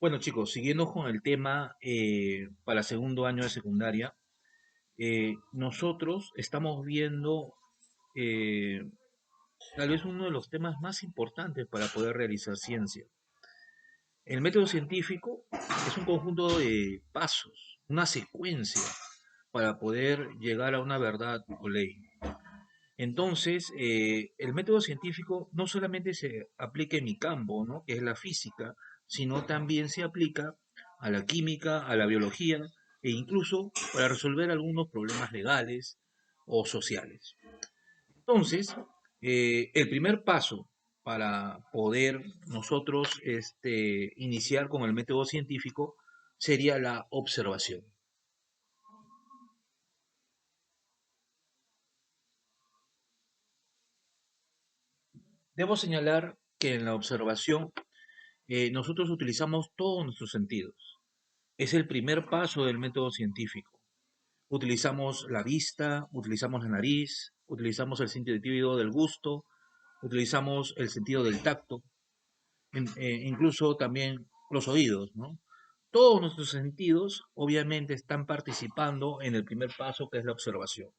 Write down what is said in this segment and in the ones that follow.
Bueno, chicos, siguiendo con el tema para segundo año de secundaria, nosotros estamos viendo eh, tal vez uno de los temas más importantes para poder realizar ciencia. El método científico es un conjunto de pasos, una secuencia para poder llegar a una verdad o ley. Entonces, el método científico no solamente se aplica en mi campo, ¿no? Que es la física, sino también se aplica a la química, a la biología e incluso para resolver algunos problemas legales o sociales. Entonces, el primer paso para poder nosotros iniciar con el método científico sería la observación. Debo señalar que en la observación nosotros utilizamos todos nuestros sentidos. Es el primer paso del método científico. Utilizamos la vista, utilizamos la nariz, utilizamos el sentido del gusto, utilizamos el sentido del tacto, incluso también los oídos, ¿no? Todos nuestros sentidos obviamente están participando en el primer paso que es la observación.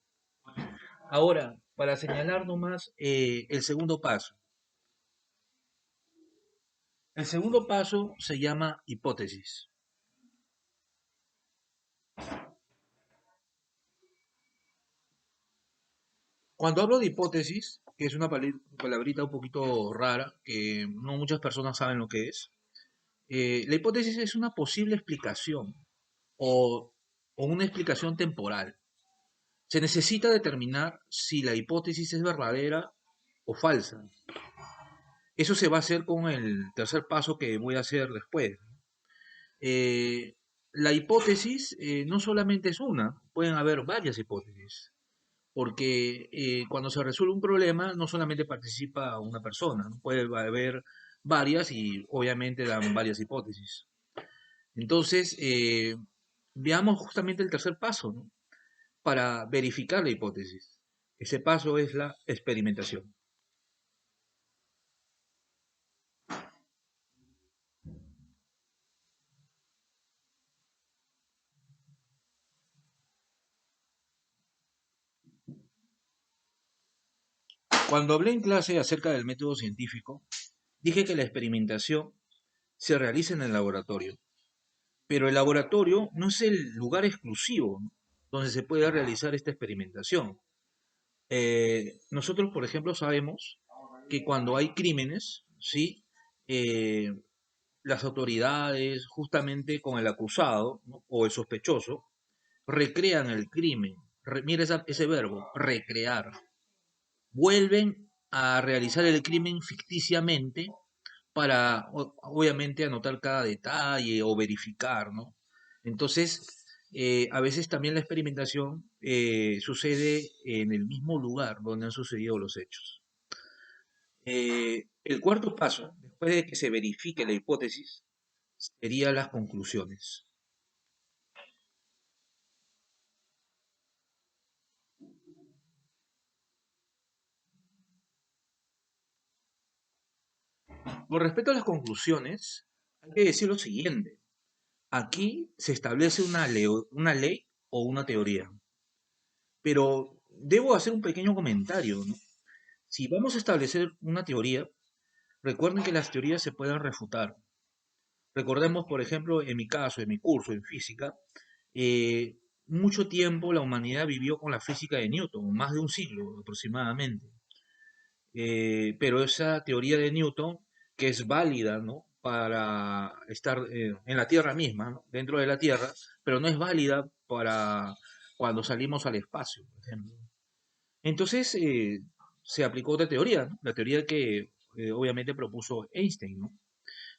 Ahora, para señalar nomás el segundo paso. El segundo paso se llama hipótesis. Cuando hablo de hipótesis, que es una palabrita un poquito rara, que no muchas personas saben lo que es, la hipótesis es una posible explicación o, o una explicación temporal. Se necesita determinar si la hipótesis es verdadera o falsa. Eso se va a hacer con el tercer paso que voy a hacer después. Eh, la hipótesis no solamente es una, pueden haber varias hipótesis. Porque cuando se resuelve un problema no solamente participa una persona, ¿no? Puede haber varias y obviamente dan varias hipótesis. Entonces, veamos justamente el tercer paso, ¿no? Para verificar la hipótesis. Ese paso es la experimentación. Cuando hablé en clase acerca del método científico, dije que la experimentación se realiza en el laboratorio, pero el laboratorio no es el lugar exclusivo, ¿no? Donde se puede realizar esta experimentación. Nosotros, por ejemplo, sabemos que cuando hay crímenes, ¿sí? Eh, las autoridades, justamente con el acusado, ¿no? O el sospechoso, recrean el crimen. Mira ese verbo, recrear. Vuelven a realizar el crimen ficticiamente para, obviamente, anotar cada detalle o verificar, ¿no? Entonces, a veces también la experimentación sucede en el mismo lugar donde han sucedido los hechos. El cuarto paso, después de que se verifique la hipótesis, sería las conclusiones. Con respecto a las conclusiones, hay que decir lo siguiente. Aquí se establece una ley o una teoría, pero debo hacer un pequeño comentario, ¿no? Si vamos a establecer una teoría, recuerden que las teorías se pueden refutar. Recordemos, por ejemplo, en mi caso, en mi curso en física, eh, mucho tiempo la humanidad vivió con la física de Newton, más de un siglo aproximadamente. Pero esa teoría de Newton, que es válida, ¿no? Para estar en la Tierra misma, ¿no? Dentro de la Tierra, pero no es válida para cuando salimos al espacio, por ejemplo. Entonces, se aplicó otra teoría, ¿no? La teoría que obviamente propuso Einstein, ¿no?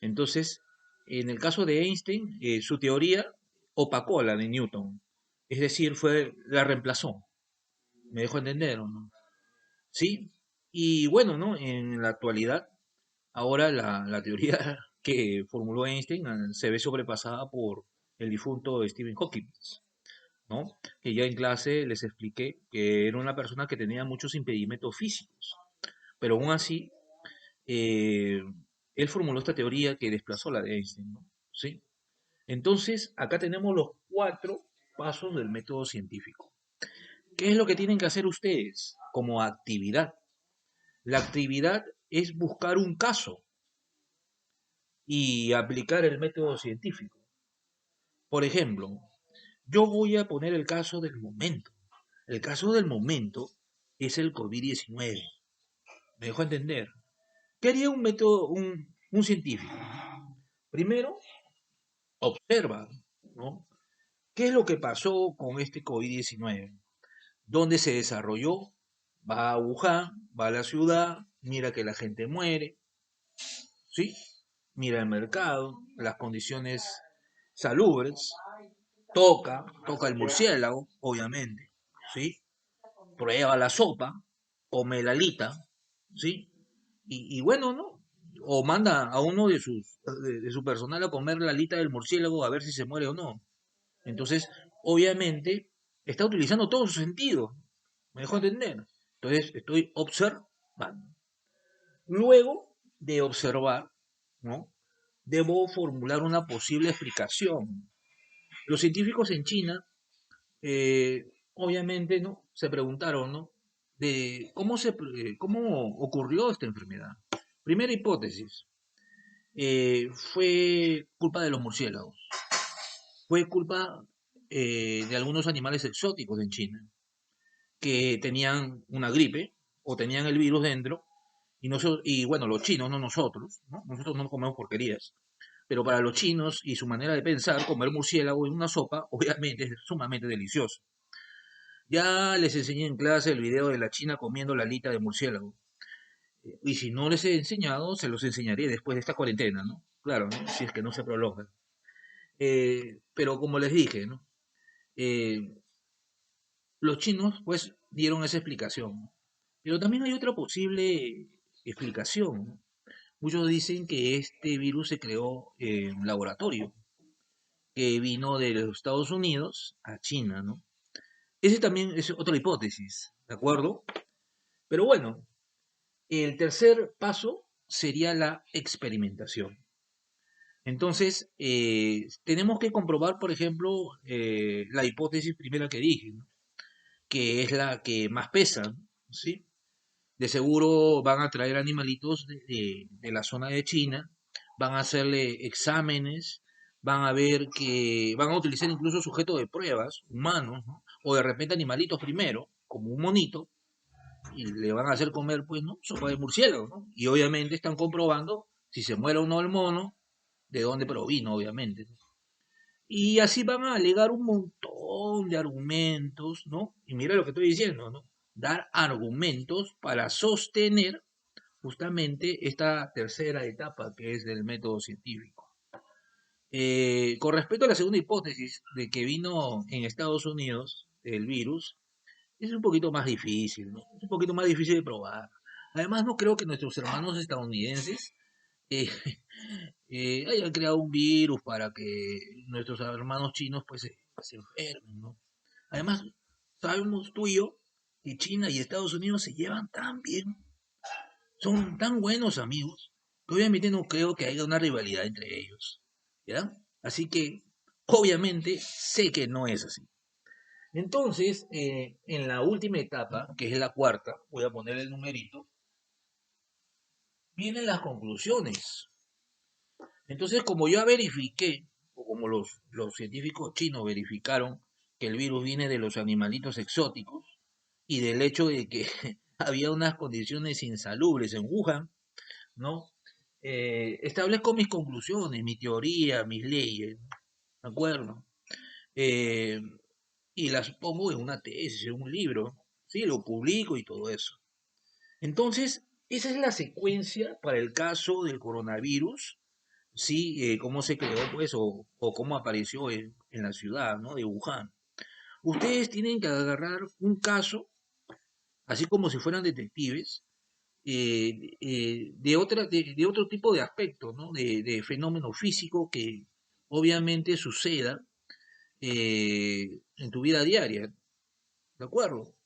Entonces, en el caso de Einstein, su teoría opacó a la de Newton, es decir, la reemplazó. ¿Me dejo entender o no? Sí. Y bueno, ¿no? En la actualidad, ahora la teoría que formuló Einstein se ve sobrepasada por el difunto Stephen Hawking, ¿no? Que ya en clase les expliqué que era una persona que tenía muchos impedimentos físicos, pero aún así, eh, él formuló esta teoría que desplazó la de Einstein, ¿no? ¿sí? Entonces, acá tenemos los 4 pasos del método científico. ¿Qué es lo que tienen que hacer ustedes como actividad? La actividad es buscar un caso y aplicar el método científico. Por ejemplo, yo voy a poner el caso del momento. El caso del momento es el COVID-19. ¿Me dejo entender? ¿Qué haría un científico? Primero, observa, ¿no? ¿Qué es lo que pasó con este COVID-19? ¿Dónde se desarrolló? Va a Wuhan, va a la ciudad, mira que la gente muere, ¿sí? Mira el mercado, las condiciones salubres, toca el murciélago, obviamente, ¿sí? Prueba la sopa, come la alita, ¿sí? Y bueno, ¿no? O manda a uno de su personal a comer la alita del murciélago a ver si se muere o no. Entonces, obviamente, está utilizando todos sus sentidos. ¿Me dejó entender? Entonces, estoy observando. Luego de observar, ¿no? Debo formular una posible explicación. Los científicos en China, obviamente, ¿no? Se preguntaron, ¿no? De cómo ocurrió esta enfermedad. Primera hipótesis, fue culpa de los murciélagos. Fue culpa de algunos animales exóticos en China que tenían una gripe o tenían el virus dentro y bueno, los chinos, no nosotros, ¿no? Nosotros no comemos porquerías, pero para los chinos y su manera de pensar, comer murciélago en una sopa, obviamente es sumamente delicioso. Ya les enseñé en clase el video de la china comiendo la alita de murciélago. Y si no les he enseñado, se los enseñaré después de esta cuarentena, ¿no? Claro, ¿no? Si es que no se prolonga. Pero como les dije, ¿no? Eh, los chinos, pues, dieron esa explicación. Pero también hay otra posible explicación, ¿no? Muchos dicen que este virus se creó en un laboratorio, que vino de los Estados Unidos a China, ¿no? Ese también es otra hipótesis, ¿de acuerdo? Pero bueno, el tercer paso sería la experimentación. Entonces, tenemos que comprobar, por ejemplo, la hipótesis primera que dije, ¿no? Que es la que más pesa, ¿sí? De seguro van a traer animalitos de la zona de China, van a hacerle exámenes, van a ver que van a utilizar incluso sujetos de pruebas, humanos, ¿no? O de repente animalitos primero, como un monito, y le van a hacer comer, pues, ¿no? Sopa de murciélago, ¿no? Y obviamente están comprobando si se muere o no el mono, de dónde provino, obviamente, ¿no? Y así van a alegar un montón de argumentos, ¿no? Y mira lo que estoy diciendo, ¿no? Dar argumentos para sostener justamente esta tercera etapa que es del método científico. Con respecto a la segunda hipótesis de que vino en Estados Unidos el virus, es un poquito más difícil, ¿no? Es un poquito más difícil de probar. Además, no creo que nuestros hermanos estadounidenses eh, hayan creado un virus para que nuestros hermanos chinos pues se enfermen, ¿no? Además, sabemos tú y yo que China y Estados Unidos se llevan tan bien, son tan buenos amigos, que obviamente no creo que haya una rivalidad entre ellos, ¿ya? Así que, obviamente, sé que no es así. Entonces, en la última etapa, que es la cuarta, voy a poner el numerito, vienen las conclusiones. Entonces, como ya verifiqué, o como los científicos chinos verificaron que el virus viene de los animalitos exóticos y del hecho de que había unas condiciones insalubres en Wuhan, ¿no? Establezco mis conclusiones, mi teoría, mis leyes, ¿de acuerdo? Eh, y las pongo en una tesis, en un libro, ¿sí? Lo publico y todo eso. Entonces, esa es la secuencia para el caso del coronavirus, ¿sí? Cómo se creó, pues, o cómo apareció en la ciudad, ¿no? De Wuhan. Ustedes tienen que agarrar un caso, así como si fueran detectives, de otro tipo de aspecto, ¿no? De fenómeno físico que obviamente suceda en tu vida diaria, ¿de acuerdo?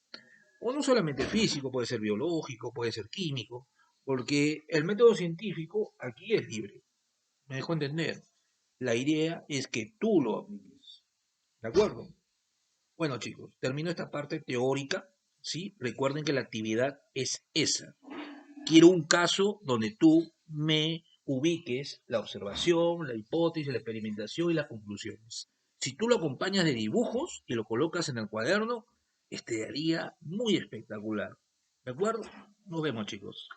O no solamente físico, puede ser biológico, puede ser químico, porque el método científico aquí es libre, me dejo entender. La idea es que tú lo apliques. ¿De acuerdo? Bueno, chicos, termino esta parte teórica, ¿sí? Recuerden que la actividad es esa. Quiero un caso donde tú me ubiques la observación, la hipótesis, la experimentación y las conclusiones. Si tú lo acompañas de dibujos y lo colocas en el cuaderno, estaría muy espectacular. ¿De acuerdo? Nos vemos, chicos.